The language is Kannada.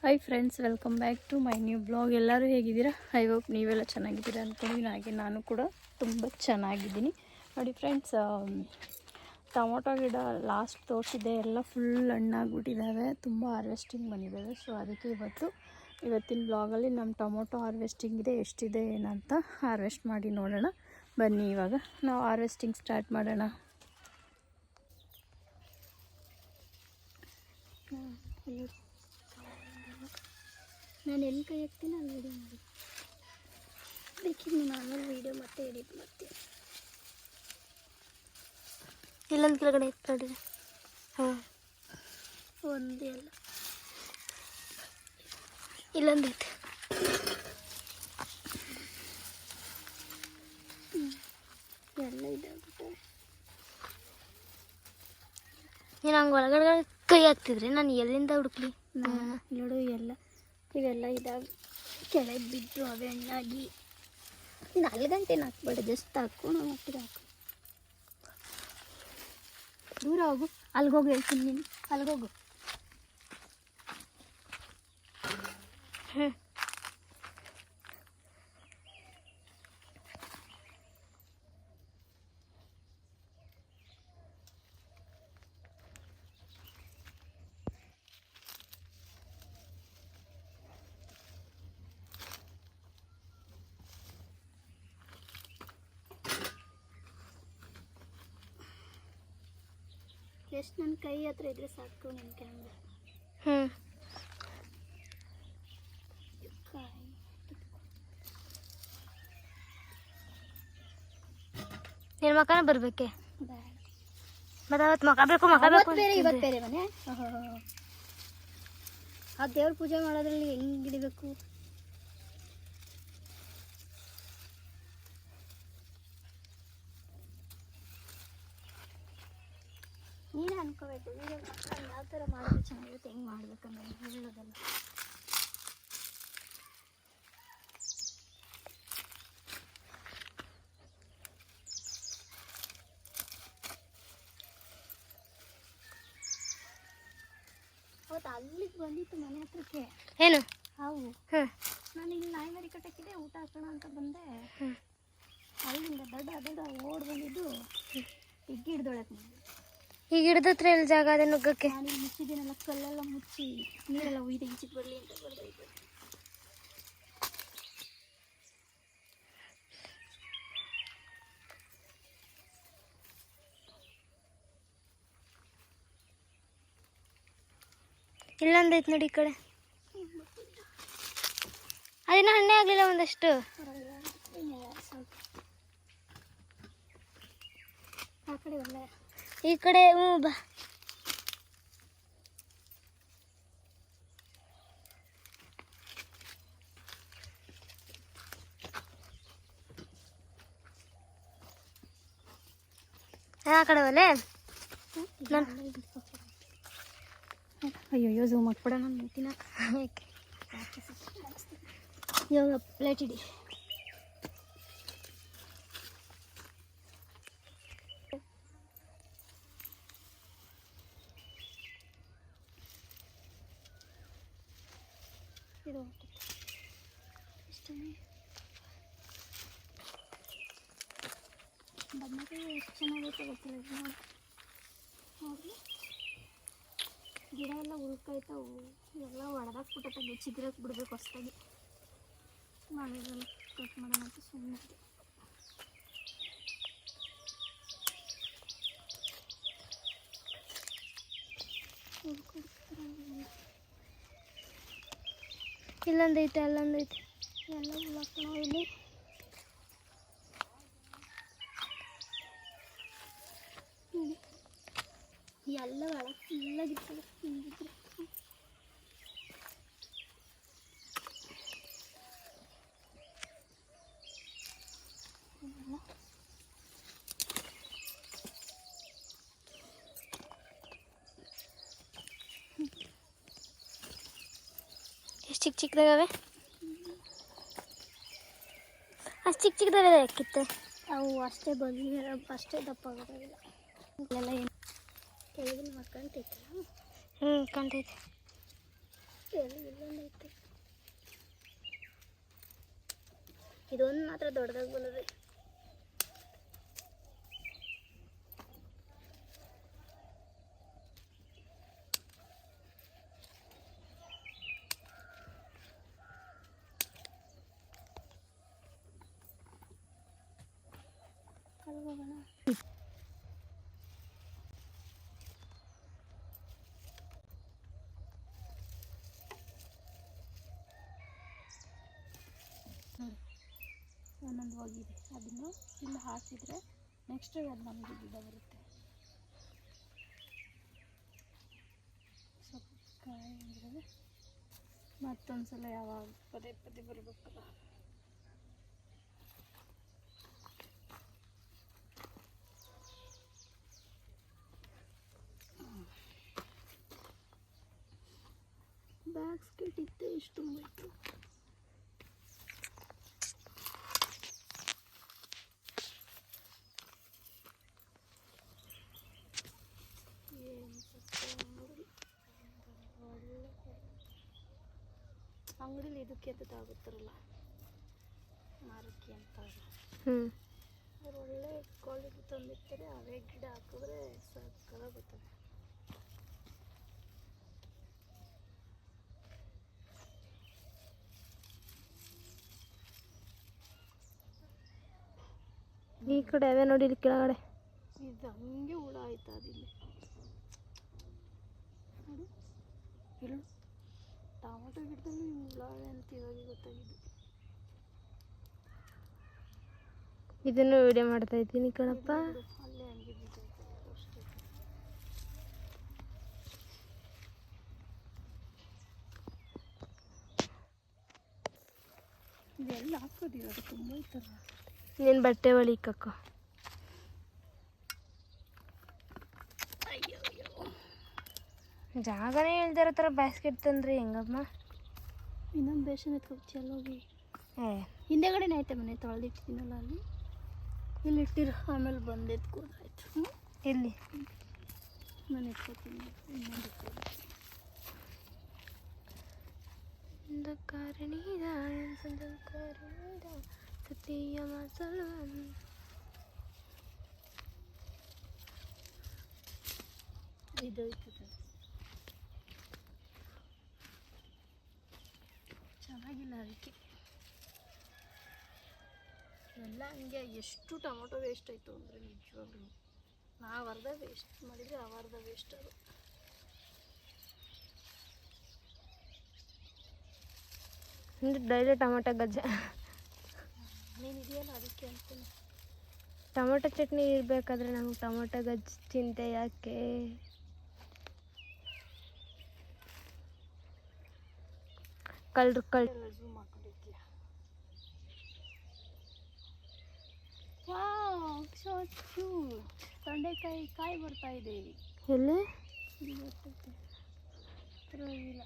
Hi friends, welcome back to my new blog. ಎಲ್ಲರೂ ಹೇಗಿದ್ದೀರಾ? ಐ ಹೋಪ್ ನೀವೆಲ್ಲ ಚೆನ್ನಾಗಿದ್ದೀರಾ ಅಂದ್ಕೊಂಡಿದ್ದೀನಿ. ಹಾಗೆ ನಾನು ಕೂಡ ತುಂಬ ಚೆನ್ನಾಗಿದ್ದೀನಿ. ನೋಡಿ ಫ್ರೆಂಡ್ಸ್, ಟೊಮೊಟೊ ಗಿಡ ಲಾಸ್ಟ್ ತೋರಿಸಿದ್ದೆ ಎಲ್ಲ ಫುಲ್ ಹಣ್ಣಾಗ್ಬಿಟ್ಟಿದ್ದಾವೆ, ತುಂಬ ಹಾರ್ವೆಸ್ಟಿಂಗ್ ಬಂದಿದ್ದಾವೆ. ಸೊ ಅದಕ್ಕೆ ಇವತ್ತಿನ ಬ್ಲಾಗಲ್ಲಿ ನಮ್ಮ ಟೊಮೊಟೊ ಹಾರ್ವೆಸ್ಟಿಂಗ್ ಇದೆ, ಎಷ್ಟಿದೆ ಏನಂತ ಹಾರ್ವೆಸ್ಟ್ ಮಾಡಿ ನೋಡೋಣ. ಬನ್ನಿ ಇವಾಗ ನಾವು ಹಾರ್ವೆಸ್ಟಿಂಗ್ ಸ್ಟಾರ್ಟ್ ಮಾಡೋಣ. ನಾನು ಎಲ್ಲಿ ಕೈ ಹಾಕ್ತೀನಿ ಅಲ್ಲಿ ವೀಡಿಯೋ ಮಾಡಿ ಬೇಕಿದ್ದು ನೀವು ಆಮೇಲೆ ವೀಡಿಯೋ ಮತ್ತೆ ಎಡಿಟ್ ಮಾಡ್ತೀನಿ. ಇಲ್ಲೊಂದು ಕೆಳಗಡೆ ಇಟ್ಕೊಡ್ರಿ. ಹಾಂ, ಒಂದು ಎಲ್ಲ ಇಲ್ಲೊಂದು ಐತೆ. ಎಲ್ಲ ಇದಾಗ್ಬಿಟ್ಟು ನೀನು ಹಂಗೆ ಒಳಗಡೆ ಕೈ ಹಾಕ್ತಿದ್ರೆ ನಾನು ಎಲ್ಲಿಂದ ಹುಡುಕ್ಲಿ? ನೋಡು, ಇವೆಲ್ಲ ಇದಾಗಿ ಕೆಳಗೆ ಬಿದ್ದು ಅವೇ ಹಣ್ಣಾಗಿ 4 ಗಂಟೆನ ಹಾಕ್ಬೇಡ, ಜಸ್ಟ್ ಹಾಕು. ನಾವು ಒಟ್ಟಿಗೆ ಹಾಕು. ದೂರ ಹೋಗು, ಅಲ್ಲಿಗೋಗಿ ಹೇಳ್ತೀನಿ ನೀನು, ಅಲ್ಲಿಗೋಗು. ಎಷ್ಟು ನನ್ನ ಕೈ ಹತ್ರ ಇದ್ರೆ ಸಾಕು ನಿನ್ನ ಕ್ಯಾಮ್ರಾ. ನಿನ್ನ ಮಕ್ಕನ ಬರ್ಬೇಕೆ? ಮತ್ತೆ ಅವತ್ತು ಮಕ್ಕ ಬೇಕು, ಬೇರೆ ಇವತ್ತು ಬೇರೆ ಮನೆ. ಆ ದೇವ್ರ ಪೂಜೆ ಮಾಡೋದ್ರಲ್ಲಿ ಹೆಂಗೆ ಹಿಡಿಬೇಕು? ನೀನೇ ಅನ್ಕೋಬೇಕು ವೀಡಿಯೋ ಯಾವ ಥರ ಮಾಡಿದ್ರೆ ಚೆನ್ನಾಗಿರುತ್ತೆ, ಹೆಂಗೆ ಮಾಡ್ಬೇಕನ್ನೋದು ಹೇಳೋದಲ್ಲ. ಅವತ್ತು ಅಲ್ಲಿಗೆ ಬಂದಿತ್ತು ಮನೆ ಹತ್ರಕ್ಕೆ. ಏನು ಹಾವು? ನಾನು ಇಲ್ಲಿ ನಾಯಿ ಮರಿ ಕಟ್ಟಕ್ಕಿದೆ, ಊಟ ಹಾಕೋಣ ಅಂತ ಬಂದೆ. ಅಲ್ಲಿಂದ ದೊಡ್ಡ ಓಡ್ ಬಂದಿದ್ದು ಹಿಗ್ಗಿ ಹಿಡ್ದೊಳಕ್ಕೆ. ಈಗ ಹಿಡ್ದತ್ರ ಎಲ್ಲಿ ಜಾಗ ಅದೇ ನುಗ್ಗಕ್ಕೆ? ನಾನು ಮುಚ್ಚಿದ್ದೀನಲ್ಲ, ಕಲ್ಲೆಲ್ಲ ಮುಚ್ಚಿ ನೀರೆಲ್ಲ ಉಯ್ದು ಈಚೆಗೆ ಬರಲಿ ಅಂತ ಬರ್ದೈತೆ. ಇಲ್ಲೊಂದೈತೆ ನೋಡಿ ಈ ಕಡೆ. ಅದೇನೋ ಹಣ್ಣೆ ಆಗಲಿಲ್ಲ ಒಂದಷ್ಟು. ಆ ಕಡೆ ಒಳ್ಳೆ ಈ ಕಡೆ ಬಾ. ಆ ಕಡೆ ಒಲೆ. ಅಯ್ಯೋ ಝೂಮ್ ಹಾಕ್ಬಿಡ, ನಾನು ನಿಂತಿನ. ಇವಾಗ ಪ್ಲೇಟ್ ಇಡಿ. ಇದು ಇಷ್ಟೇ. ಬದನೆಕಾಯಿ ಎಷ್ಟು ಚೆನ್ನಾಗೈತೆ ಗೊತ್ತಿಲ್ಲ. ನೋಡಿ, ಗಿಡ ಎಲ್ಲ ಉಳ್ಕಾಯ್ತಾವು, ಎಲ್ಲ ಒಡೆದಾಕ್ಬಿಟ್ಟೆ. ಚಿಗುರಕ್ಕೆ ಬಿಡ್ಬೇಕು ಹೊಸದಾಗಿ. ಮಳೆಗೆಲ್ಲ ಕಟ್ ಮಾಡೋಣ ಅಂತ ಸುಮ್ಮನೆ. ಇಲ್ಲೊಂದೈತೆ, ಅಲ್ಲೊಂದೈತೆ, ಎಲ್ಲ ಉಳ್ಳಾಕ್ತಾವ ಇಲ್ಲಿ. ಎಲ್ಲ ಒಳಗೆ ಫುಲ್ಲಾಗಿರ್ತದೆ. ಹಿಂಗಿದ್ರೆ ಎಷ್ಟು ಚಿಕ್ಕದಾಗವೆ? ಅಷ್ಟು ಚಿಕ್ಕದಾವೆ ಯಾಕಿತ್ತು? ಅವು ಅಷ್ಟೇ ಅಷ್ಟೇ ದಪ್ಪ ಆಗೋದಿಲ್ಲ. ಎಲ್ಲ ಏನು ಕೆಳಗಿನ ಮಕ್ಕಂತೈತಲ್ಲ. ಕಾಣ್ತೈತೆ. ಇಲ್ಲೊಂದೈತೆ. ಇದೊಂದು ಮಾತ್ರ ದೊಡ್ಡದಾಗಿ ಬಂದದೆ. ಹೋಗೋಣ. ಒಂದೊಂದು ಹೋಗಿದೆ, ಅದನ್ನು ಇಲ್ಲಿ ಹಾಕಿದರೆ ನೆಕ್ಸ್ಟ್ ಅದು ನಮಗೆ ಗಿಡ ಬರುತ್ತೆ. ಸ್ವಲ್ಪ ಕಾಯಿ ಅಂದರೆ ಮತ್ತೊಂದು ಸಲ ಯಾವಾಗ ಪದೇ ಪದೇ ಬರಬೇಕಲ್ಲ. ಬ್ಯಾಸ್ಕೆಟ್ ಇತ್ತೆ ಇಷ್ಟು ತುಂಬಿತ್ತು. ಅಂಗಡಿಲಿ ಇದಕ್ಕೆ ಅಂತ ತಾಗುತ್ತಾರಲ್ಲ ಮಾರಕ್ಕೆ ಅಂತ, ಅವ್ರು ಒಳ್ಳೆ ಕ್ವಾಲಿಟಿ ತಂದಿರ್ತಾರೆ. ಅವೇ ಗಿಡ ಹಾಕಿದ್ರೆ ಸಕ್ಕತ್ತಾಗಿ ಬರ್ತದೆ. ಈ ಕಡೆ ಅವೇ ನೋಡಿ, ಇಲ್ಲಿ ಕೆಳಗಡೆ ಇದು ಹಂಗೆ ಹುಳ ಆಯ್ತಾ ಅದಿಲ್ಲಿ ನೋಡು. ಇಲ್ಲ ಟೊಮೊಟೊ ಗಿಡದಲ್ಲಿ ಹುಳವೇ ಅಂತ ಇವಾಗ ಗೊತ್ತಾಗಿದ್ದು. ಇದನ್ನು ವಿಡಿಯೋ ಮಾಡ್ತಾ ಇದ್ದೀನಿ ಕಣಪ್ಪ. ಅಲ್ಲೇ ಹಂಗೆ ಬಿದ್ದೈತೆ ಅಷ್ಟೇ. ಇದೆಲ್ಲ ಹಾಕೋದು ಇವಾಗ ತುಂಬ ಇತ್ತಲ್ಲ. ನೀನು ಬಟ್ಟೆ ಒಳಿಕಕ್ಕ. ಅಯ್ಯೋ ಅಯ್ಯೋ, ಜಾಗನೇ ಇಲ್ದಿರೋ ಥರ ಬ್ಯಾಸ್ಕೆಟ್ ತಂದ್ರಿ ಹೆಂಗಮ್ಮ? ಇನ್ನೊಂದು ಬೇಷನ್ ಎತ್ಕೊ ಚೆಲ್ಲೋಗಿ. ಏ ಹಿಂದೆಗಡೆನೇ ಐತೆ ಮನೆ ತೊಳೆದಿಟ್ಟಿದ್ದೀನಲ್ಲ ಅಲ್ಲಿ, ಇಲ್ಲಿ ಇಟ್ಟಿರು. ಆಮೇಲೆ ಬಂದು ಎತ್ಕೋದಾಯ್ತು. ಎಲ್ಲಿ? ನಾನು ಎತ್ಕೋತೀನಿ. ಇನ್ನೊಂದು ಸತ್ಯ ಇದೈತದೆ ಚೆನ್ನಾಗಿಲ್ಲ ಅದಕ್ಕೆ. ಎಲ್ಲ ಹಂಗೆ ಎಷ್ಟು ಟೊಮೊಟೊ ವೇಸ್ಟ್ ಆಯಿತು ಅಂದರೆ ನಿಜವಾಗ್ಲೂ. ನಾವು ಅರ್ಧ ವೇಸ್ಟ್ ಮಾಡಿದರೆ ಅರ್ಧ ವೇಸ್ಟ್ ಅದು. ಡೈಲಿ ಟೊಮೊಟೊ ಗಜ್ಜೆ. ನೀನು ಇದೆಯಲ್ಲ ಅದಕ್ಕೆ ಅಂತೀನಿ. ಟೊಮೊಟೊ ಚಟ್ನಿ ಇರಬೇಕಾದ್ರೆ ನಮ್ಗೆ ಟೊಮೊಟೊ ಗಜ್ಜೆ ಚಿಂತೆ ಯಾಕೆ? ಕಳ್ರು ಝೂಮ್ ಹಾಕೊಂಡಿರ್ತೀಯ. Wow, so cute. ತೊಂಡೆಕಾಯಿ ಕಾಯಿ ಬರ್ತಾ ಇದೆ. ಎಲ್ಲಿ? ಇಲ್ಲಿ ಬರ್ತೈತೆ. ಪರವಾಗಿಲ್ಲ.